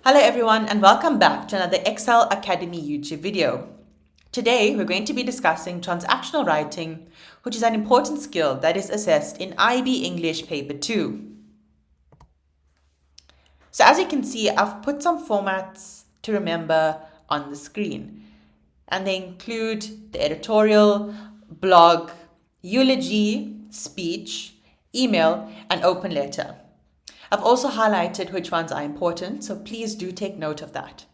Hello everyone and welcome back to another Excel Academy YouTube video. Today we're going to be discussing transactional writing, which is an important skill that is assessed in IEB English paper 2. So as you can see, I've put some formats to remember on the screen, and they include the editorial, blog, eulogy, speech, email, and open letter. I've also highlighted which ones are important, so please do take note of that.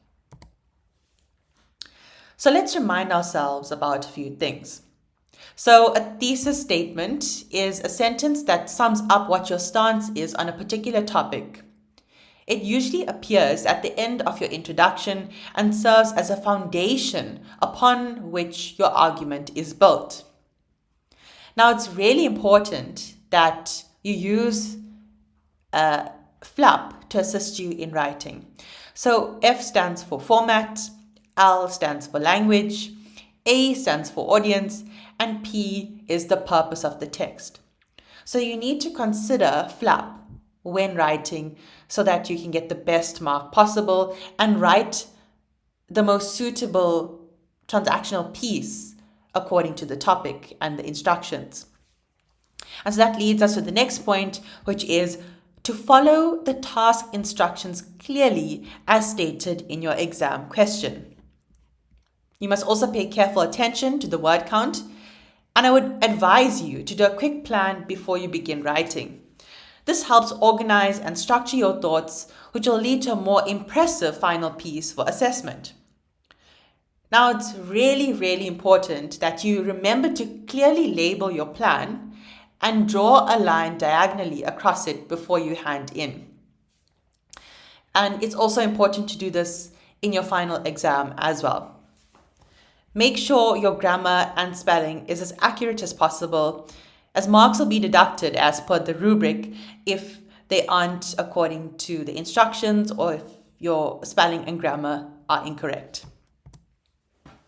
So let's remind ourselves about a few things. So a thesis statement is a sentence that sums up what your stance is on a particular topic. It usually appears at the end of your introduction and serves as a foundation upon which your argument is built. Now, it's really important that you use flap to assist you in writing. So F stands for format, L stands for language, A stands for audience, and P is the purpose of the text. So you need to consider flap when writing so that you can get the best mark possible and write the most suitable transactional piece according to the topic and the instructions. And so that leads us to the next point, which is to follow the task instructions clearly as stated in your exam question. You must also pay careful attention to the word count, and I would advise you to do a quick plan before you begin writing. This helps organize and structure your thoughts, which will lead to a more impressive final piece for assessment. Now, it's really important that you remember to clearly label your plan and draw a line diagonally across it before you hand in. And it's also important to do this in your final exam as well. Make sure your grammar and spelling is as accurate as possible, as marks will be deducted as per the rubric if they aren't according to the instructions or if your spelling and grammar are incorrect.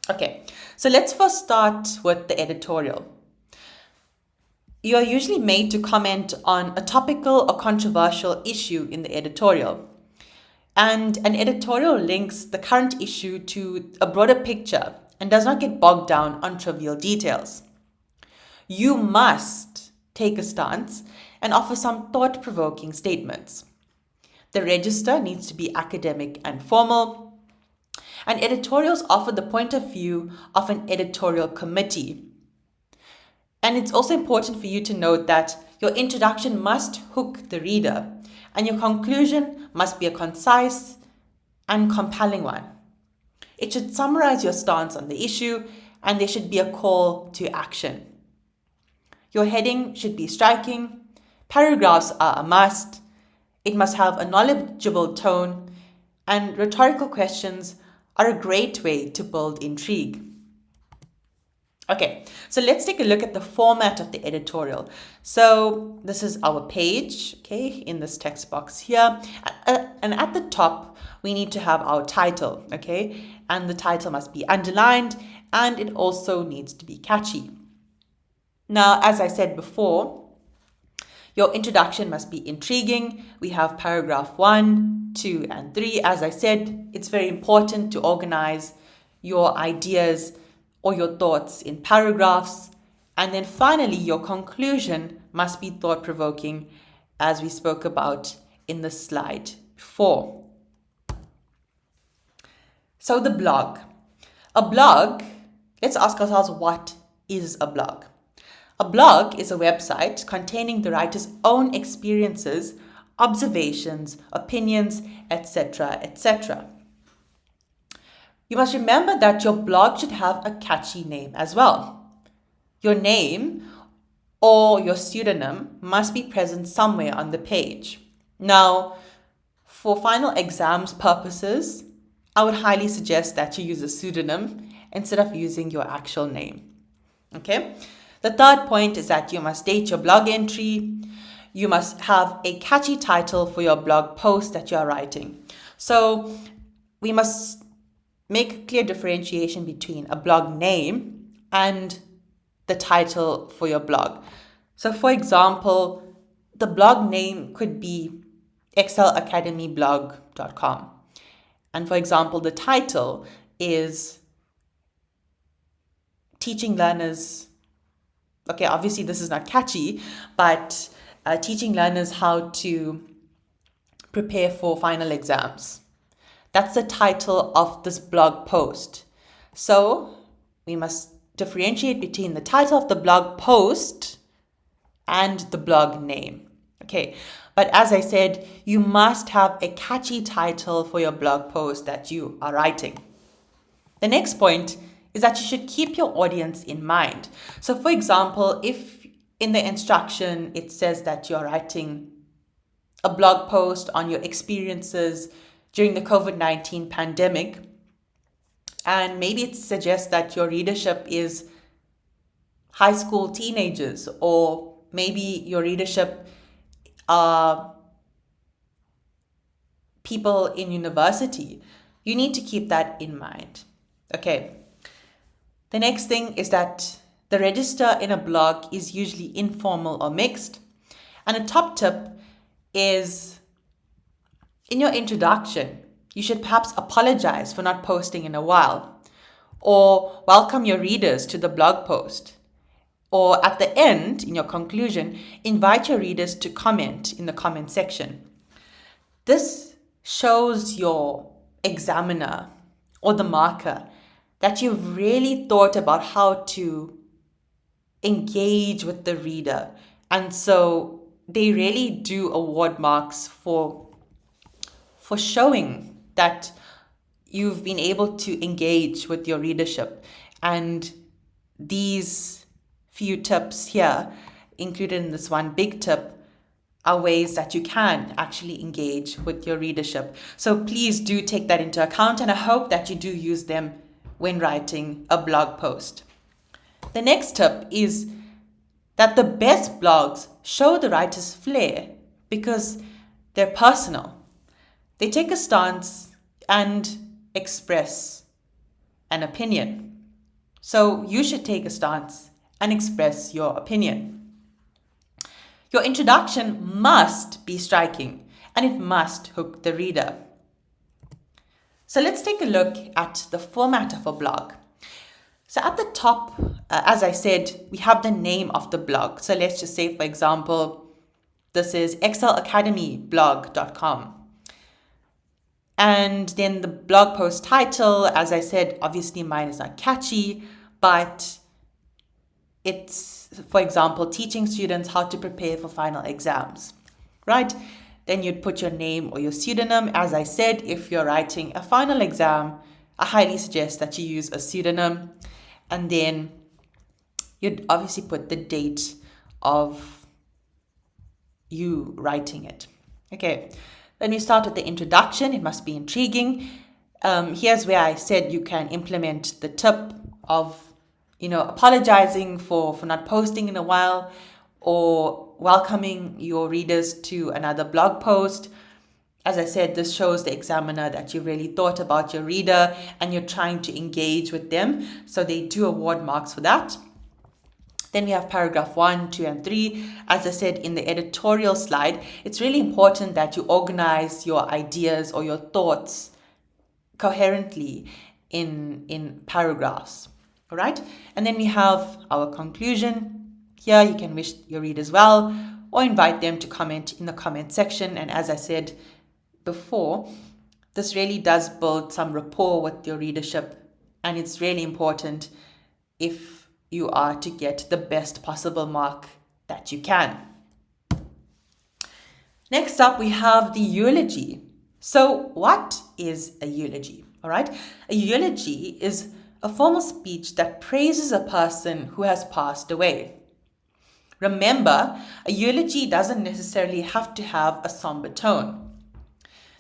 Okay, so let's first start with the editorial. You are usually made to comment on a topical or controversial issue in the editorial. And an editorial links the current issue to a broader picture and does not get bogged down on trivial details. You must take a stance and offer some thought-provoking statements. The register needs to be academic and formal, and editorials offer the point of view of an editorial committee. And it's also important for you to note that your introduction must hook the reader, and your conclusion must be a concise and compelling one. It should summarize your stance on the issue, and there should be a call to action. Your heading should be striking, paragraphs are a must, it must have a knowledgeable tone, and rhetorical questions are a great way to build intrigue. Okay, so let's take a look at the format of the editorial. So this is our page, okay, in this text box here. And at the top, we need to have our title, okay? And the title must be underlined, and it also needs to be catchy. Now, as I said before, your introduction must be intriguing. We have paragraph 1, 2, and 3. As I said, it's very important to organize your ideas or your thoughts in paragraphs. And then finally, your conclusion must be thought-provoking, as we spoke about in the slide before. So the blog. A blog, let's ask ourselves, what is a blog? A blog is a website containing the writer's own experiences, observations, opinions, etc., etc. You must remember that your blog should have a catchy name as well. Your name or your pseudonym must be present somewhere on the page. Now, for final exams purposes, I would highly suggest that you use a pseudonym instead of using your actual name. Okay? The third point is that you must date your blog entry. You must have a catchy title for your blog post that you are writing. So we must make a clear differentiation between a blog name and the title for your blog. So for example, the blog name could be excelacademyblog.com. And for example, the title is teaching learners, okay, obviously this is not catchy, but teaching learners how to prepare for final exams. That's the title of this blog post. So we must differentiate between the title of the blog post and the blog name. Okay, but as I said, you must have a catchy title for your blog post that you are writing. The next point is that you should keep your audience in mind. So for example, if in the instruction it says that you're writing a blog post on your experiences during the COVID-19 pandemic, and maybe it suggests that your readership is high school teenagers, or maybe your readership are people in university, you need to keep that in mind. Okay. The next thing is that the register in a blog is usually informal or mixed. And a top tip is, in your introduction, you should perhaps apologize for not posting in a while, or welcome your readers to the blog post. Or at the end, in your conclusion, invite your readers to comment in the comment section. This shows your examiner or the marker that you've really thought about how to engage with the reader. And so they really do award marks for showing that you've been able to engage with your readership. And these few tips here, included in this one big tip, are ways that you can actually engage with your readership. So please do take that into account, and I hope that you do use them when writing a blog post. The next tip is that the best blogs show the writer's flair because they're personal. They take a stance and express an opinion. So you should take a stance and express your opinion. Your introduction must be striking, and it must hook the reader. So let's take a look at the format of a blog. So at the top, as I said, we have the name of the blog. So let's just say, for example, this is excelacademyblog.com. And then the blog post title, as I said, obviously mine is not catchy, but it's, for example, teaching students how to prepare for final exams, right? Then you'd put your name or your pseudonym. As I said, if you're writing a final exam, I highly suggest that you use a pseudonym. And then you'd obviously put the date of you writing it. Okay, when we start with the introduction, it must be intriguing. Here's where I said you can implement the tip of, apologizing for not posting in a while, or welcoming your readers to another blog post. As I said, this shows the examiner that you really thought about your reader and you're trying to engage with them. So they do award marks for that. Then we have paragraph 1, 2, and 3. As I said in the editorial slide, it's really important that you organize your ideas or your thoughts coherently in paragraphs. All right. And then we have our conclusion. Here you can wish your readers well or invite them to comment in the comment section. And as I said before, this really does build some rapport with your readership, and it's really important if you are to get the best possible mark that you can. Next up, we have the eulogy. So what is a eulogy? All right. A eulogy is a formal speech that praises a person who has passed away. Remember, a eulogy doesn't necessarily have to have a somber tone.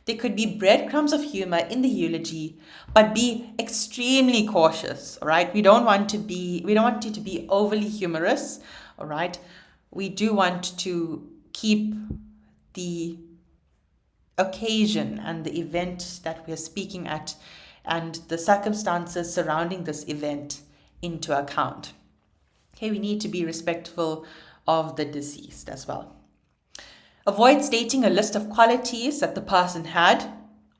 There could be breadcrumbs of humor in the eulogy, but be extremely cautious, all right? We don't want you to be overly humorous, all right? We do want to keep the occasion and the event that we're speaking at and the circumstances surrounding this event into account. Okay, we need to be respectful of the deceased as well. Avoid stating a list of qualities that the person had.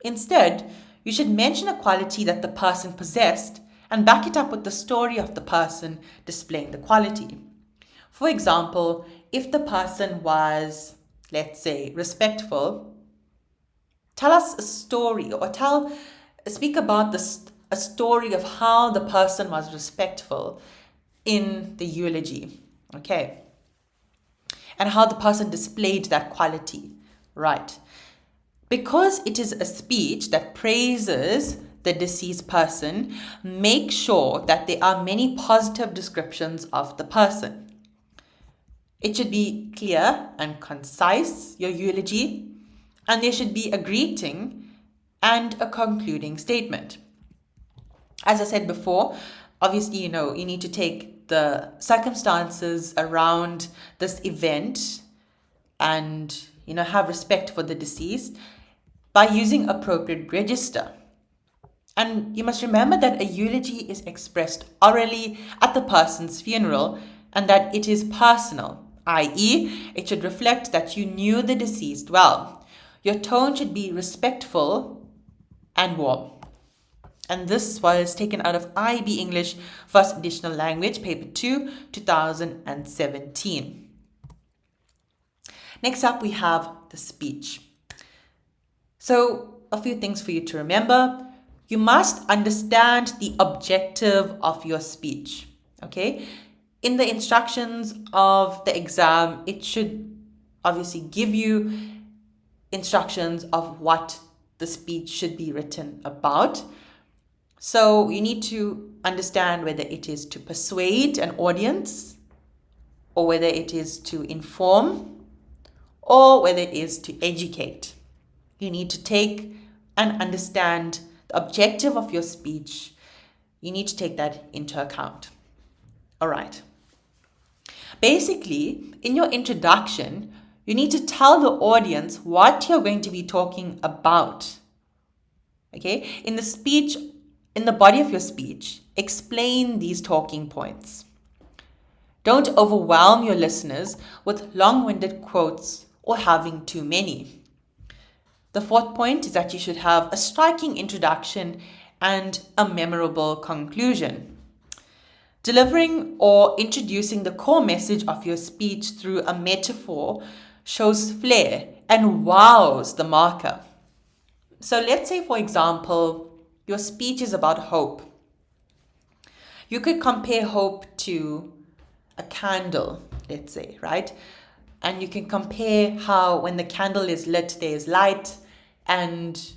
Instead, You should mention a quality that the person possessed and back it up with the story of the person displaying the quality. For example, if the person was, let's say, respectful, tell us a story or speak about a story of how the person was respectful in the eulogy, okay? And how the person displayed that quality, right? Because it is a speech that praises the deceased person, make sure that there are many positive descriptions of the person. It should be clear and concise, your eulogy, and there should be a greeting and a concluding statement. As I said before, obviously, you need to take the circumstances around this event and, have respect for the deceased by using appropriate register. And you must remember that a eulogy is expressed orally at the person's funeral and that it is personal, i.e., it should reflect that you knew the deceased well. Your tone should be respectful and warm. And this was taken out of IEB English First Additional Language, Paper 2, 2017. Next up, we have the speech. So, a few things for you to remember. You must understand the objective of your speech, okay? In the instructions of the exam, it should obviously give you instructions of what the speech should be written about. So you need to understand whether it is to persuade an audience or whether it is to inform or whether it is to educate. You need to take and understand the objective of your speech. You need to take that into account. All right. Basically, in your introduction, you need to tell the audience what you're going to be talking about. Okay? In the body of your speech, explain these talking points. Don't overwhelm your listeners with long-winded quotes or having too many. The fourth point is that you should have a striking introduction and a memorable conclusion. Delivering or introducing the core message of your speech through a metaphor shows flair and wows the marker. So let's say, for example, your speech is about hope. You could compare hope to a candle, let's say, right? And you can compare how when the candle is lit, there is light and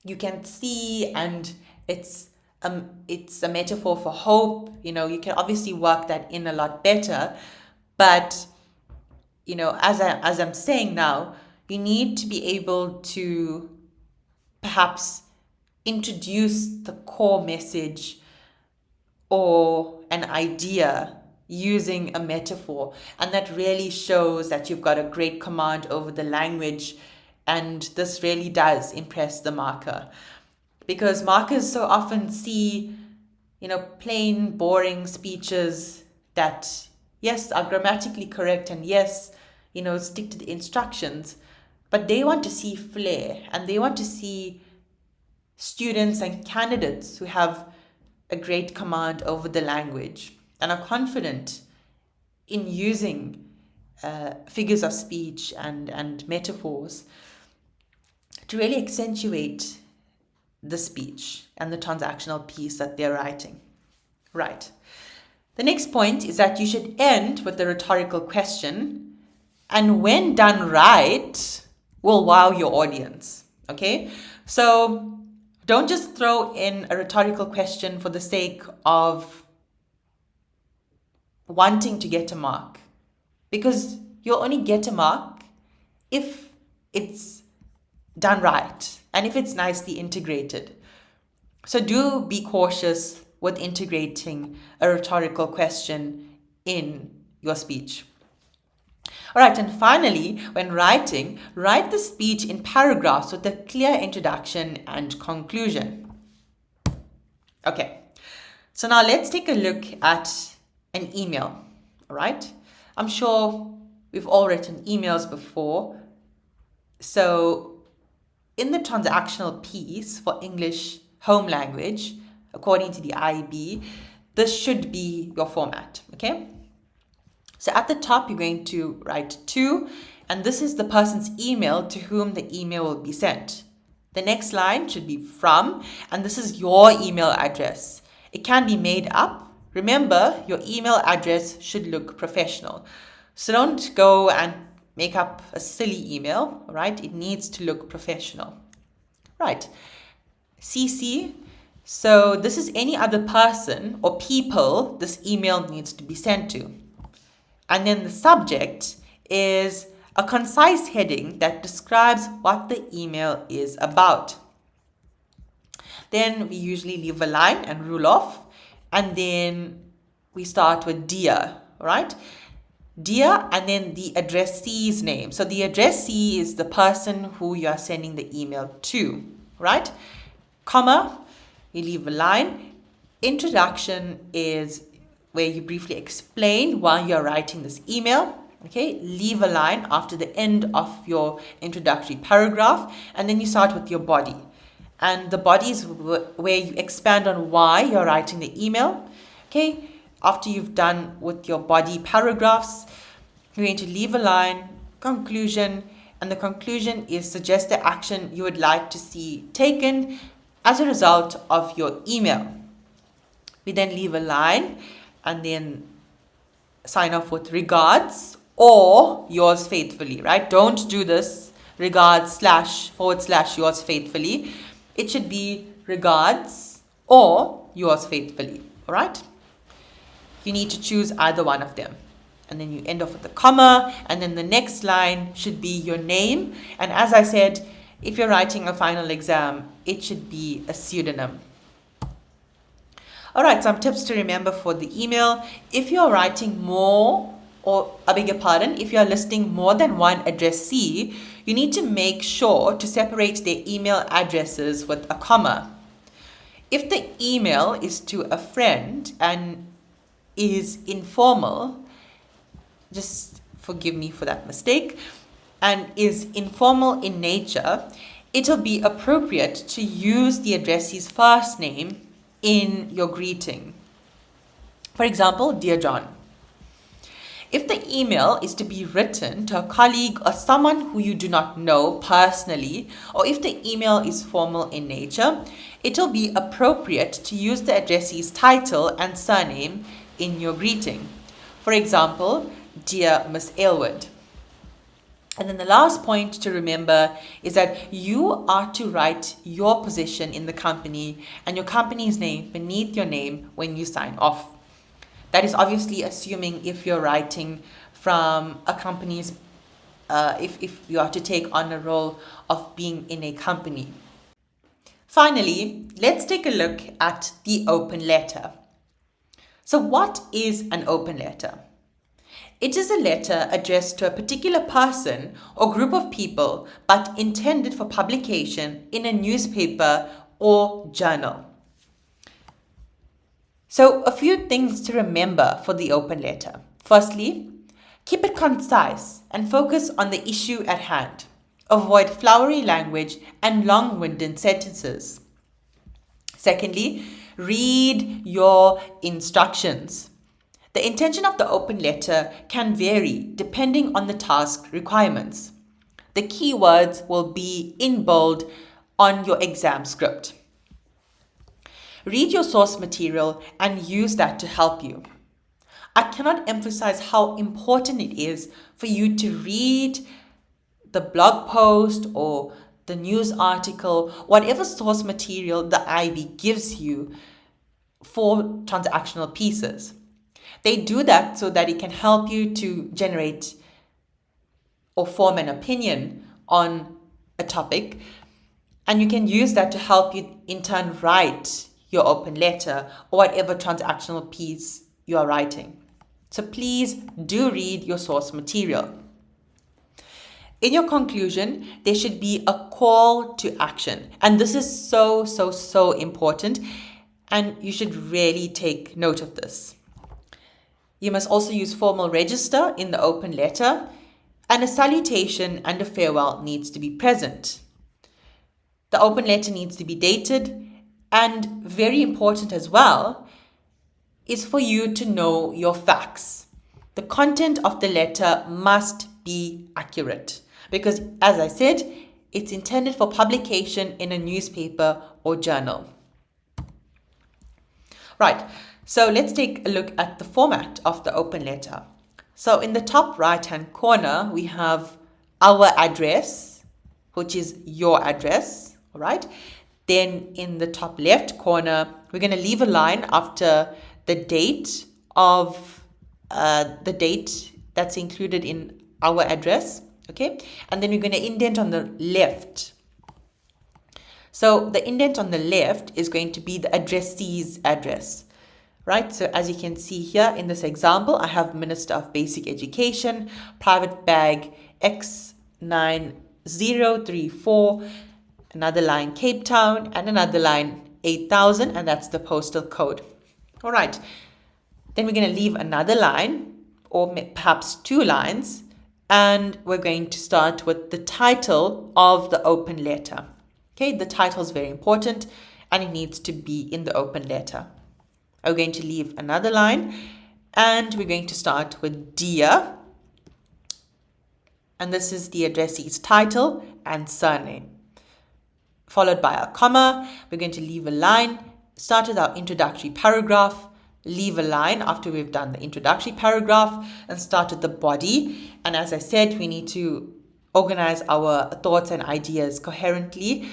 you can see, and it's a metaphor for hope. You can obviously work that in a lot better. But, as I'm saying now, you need to be able to perhaps introduce the core message or an idea using a metaphor, and that really shows that you've got a great command over the language, and this really does impress the marker, because markers so often see plain boring speeches that yes are grammatically correct and yes stick to the instructions, but they want to see flair and they want to see students and candidates who have a great command over the language and are confident in using figures of speech and metaphors to really accentuate the speech and the transactional piece that they're writing. Right. The next point is that you should end with a rhetorical question, and when done right, will wow your audience. Okay? So don't just throw in a rhetorical question for the sake of wanting to get a mark, because you'll only get a mark if it's done right and if it's nicely integrated. So do be cautious with integrating a rhetorical question in your speech. All right, and finally, when writing, write the speech in paragraphs with a clear introduction and conclusion. Okay, so now let's take a look at an email. All right, I'm sure we've all written emails before. So in the transactional piece for English home language, according to the IEB, this should be your format, okay? So at the top, you're going to write to, and this is the person's email to whom the email will be sent. The next line should be from, and this is your email address. It can be made up. Remember, your email address should look professional. So don't go and make up a silly email, right? It needs to look professional. Right. CC. So this is any other person or people this email needs to be sent to. And then the subject is a concise heading that describes what the email is about. Then we usually leave a line and rule off, and then we start with dear, right? Dear, and then the addressee's name. So the addressee is the person who you are sending the email to, right? Comma, you leave a line. Introduction is where you briefly explain why you're writing this email. Okay, leave a line after the end of your introductory paragraph, and then you start with your body. And the body is where you expand on why you're writing the email. Okay, after you've done with your body paragraphs, you're going to leave a line, conclusion, and the conclusion is suggest the action you would like to see taken as a result of your email. We then leave a line and then sign off with regards or yours faithfully, right? Don't do this regards / yours faithfully. It should be regards or yours faithfully, all right? You need to choose either one of them. And then you end off with a comma, and then the next line should be your name. And as I said, if you're writing a final exam, it should be a pseudonym. All right, some tips to remember for the email. If you're writing more, or I beg your pardon, if you're listing more than one addressee, you need to make sure to separate their email addresses with a comma. If the email is to a friend and is informal, just forgive me for that mistake, and is informal in nature, it'll be appropriate to use the addressee's first name in your greeting. For example, Dear John. If the email is to be written to a colleague or someone who you do not know personally, or if the email is formal in nature, it'll be appropriate to use the addressee's title and surname in your greeting. For example, Dear Miss Aylward. And then the last point to remember is that you are to write your position in the company and your company's name beneath your name when you sign off. That is obviously assuming if you're writing from a company's, if you are to take on a role of being in a company. Finally, let's take a look at the open letter. So what is an open letter? It is a letter addressed to a particular person or group of people, but intended for publication in a newspaper or journal. So a few things to remember for the open letter. Firstly, keep it concise and focus on the issue at hand. Avoid flowery language and long-winded sentences. Secondly, read your instructions. The intention of the open letter can vary depending on the task requirements. The keywords will be in bold on your exam script. Read your source material and use that to help you. I cannot emphasize how important it is for you to read the blog post or the news article, whatever source material the IB gives you for transactional pieces. They do that so that it can help you to generate or form an opinion on a topic, and you can use that to help you in turn write your open letter or whatever transactional piece you are writing. So please do read your source material. In your conclusion, there should be a call to action, and this is so important, and you should really take note of this. You must also use formal register in the open letter, and a salutation and a farewell needs to be present. The open letter needs to be dated, and very important as well is for you to know your facts. The content of the letter must be accurate because, as I said, it's intended for publication in a newspaper or journal. Right, so let's take a look at the format of the open letter. So in the top right-hand corner, we have our address, which is your address, all right? Then in the top left corner, we're going to leave a line after the date of the date that's included in our address, okay? And then we're going to indent on the left. So the indent on the left is going to be the addressee's address, right? So as you can see here in this example, I have Minister of Basic Education, private bag X9034, another line Cape Town, and another line 8000, and that's the postal code. All right, then we're going to leave another line, or perhaps two lines, and we're going to start with the title of the open letter. Okay, the title is very important, and it needs to be in the open letter. We're going to leave another line, and we're going to start with Dear, and this is the addressee's title and surname. Followed by a comma, we're going to leave a line, start with our introductory paragraph, leave a line after we've done the introductory paragraph, and start with the body. And as I said, we need to organize our thoughts and ideas coherently.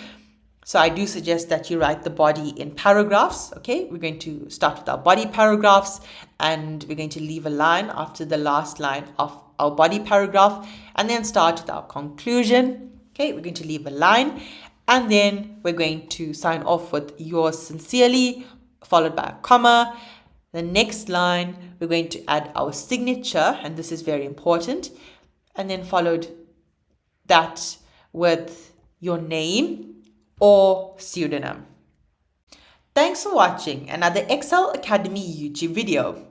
So I do suggest that you write the body in paragraphs, okay? We're going to start with our body paragraphs, and we're going to leave a line after the last line of our body paragraph, and then start with our conclusion, okay? We're going to leave a line, and then we're going to sign off with yours sincerely, followed by a comma. The next line, we're going to add our signature, and this is very important, and then followed that with your name or pseudonym. Thanks for watching another Excel Academy YouTube video.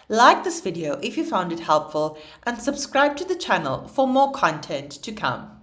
Like this video if you found it helpful, and subscribe to the channel for more content to come.